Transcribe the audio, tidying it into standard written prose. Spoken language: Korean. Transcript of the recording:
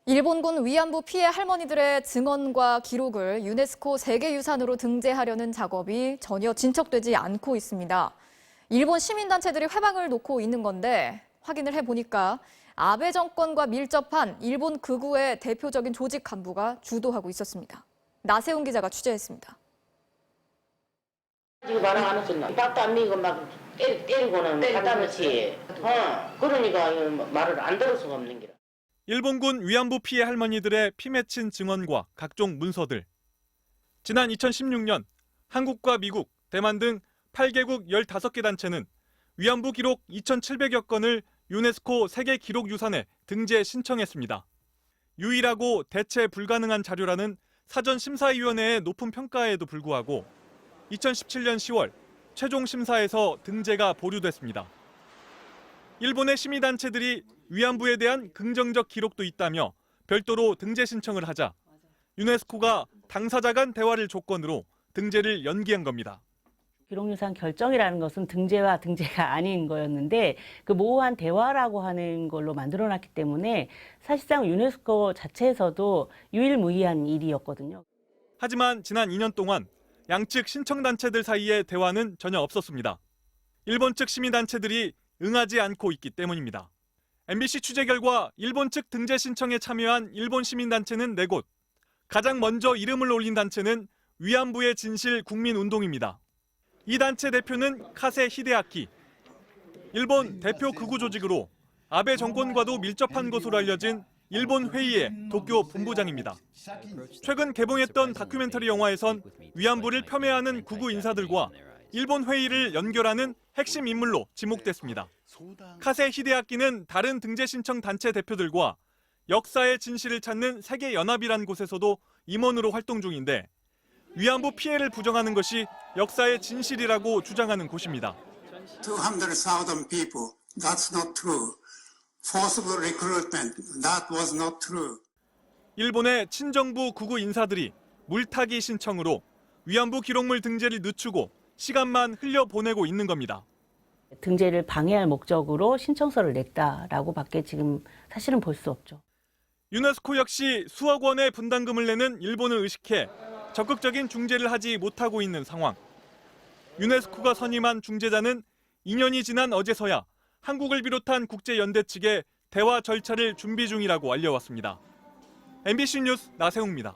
일본군 위안부 피해 할머니들의 증언과 기록을 유네스코 세계유산으로 등재하려는 작업이 전혀 진척되지 않고 있습니다. 일본 시민단체들이 회방을 놓고 있는 건데 확인을 해보니까 아베 정권과 밀접한 일본 극우의 대표적인 조직 간부가 주도하고 있었습니다. 나세훈 기자가 취재했습니다. 지금 말을 안 했었나? 밥도 안 먹이고 막 때리고는 간다듯이. 그러니까 말을 안 들을 수가 없는 게라. 일본군 위안부 피해 할머니들의 피 맺힌 증언과 각종 문서들. 지난 2016년 한국과 미국, 대만 등 8개국 15개 단체는 위안부 기록 2,700여 건을 유네스코 세계기록유산에 등재 신청했습니다. 유일하고 대체 불가능한 자료라는 사전심사위원회의 높은 평가에도 불구하고 2017년 10월 최종 심사에서 등재가 보류됐습니다. 일본의 시민단체들이 위안부에 대한 긍정적 기록도 있다며 별도로 등재 신청을 하자 유네스코가 당사자 간 대화를 조건으로 등재를 연기한 겁니다. 기록유산 결정이라는 것은 등재와 등재가 아닌 거였는데 그 모호한 대화라고 하는 걸로 만들어놨기 때문에 사실상 유네스코 자체에서도 유일무이한 일이었거든요. 하지만 지난 2년 동안 양측 신청단체들 사이의 대화는 전혀 없었습니다. 일본 측 시민단체들이 응하지 않고 있기 때문입니다. MBC 취재 결과 일본 측 등재 신청에 참여한 일본 시민단체는 4곳. 가장 먼저 이름을 올린 단체는 위안부의 진실 국민운동입니다. 이 단체 대표는 카세 히데아키. 일본 대표 극우 조직으로 아베 정권과도 밀접한 것으로 알려진 일본 회의의 도쿄 본부장입니다. 최근 개봉했던 다큐멘터리 영화에선 위안부를 폄훼하는 극우 인사들과 일본 회의를 연결하는 핵심 인물로 지목됐습니다. 카세 히데아키는 다른 등재 신청 단체 대표들과 역사의 진실을 찾는 세계연합이란 곳에서도 임원으로 활동 중인데 위안부 피해를 부정하는 것이 역사의 진실이라고 주장하는 곳입니다. 200,000 people, that's not true. Forcible recruitment, that was not true. 일본의 친정부 극우 인사들이 물타기 신청으로 위안부 기록물 등재를 늦추고 시간만 흘려보내고 있는 겁니다. 등재를 방해할 목적으로 신청서를 냈다라고 밖에 지금 사실은 볼 수 없죠. 유네스코 역시 수억 원의 분담금을 내는 일본을 의식해 적극적인 중재를 하지 못하고 있는 상황. 유네스코가 선임한 중재자는 2년이 지난 어제서야 한국을 비롯한 국제연대 측에 대화 절차를 준비 중이라고 알려왔습니다. MBC 뉴스 나세웅입니다.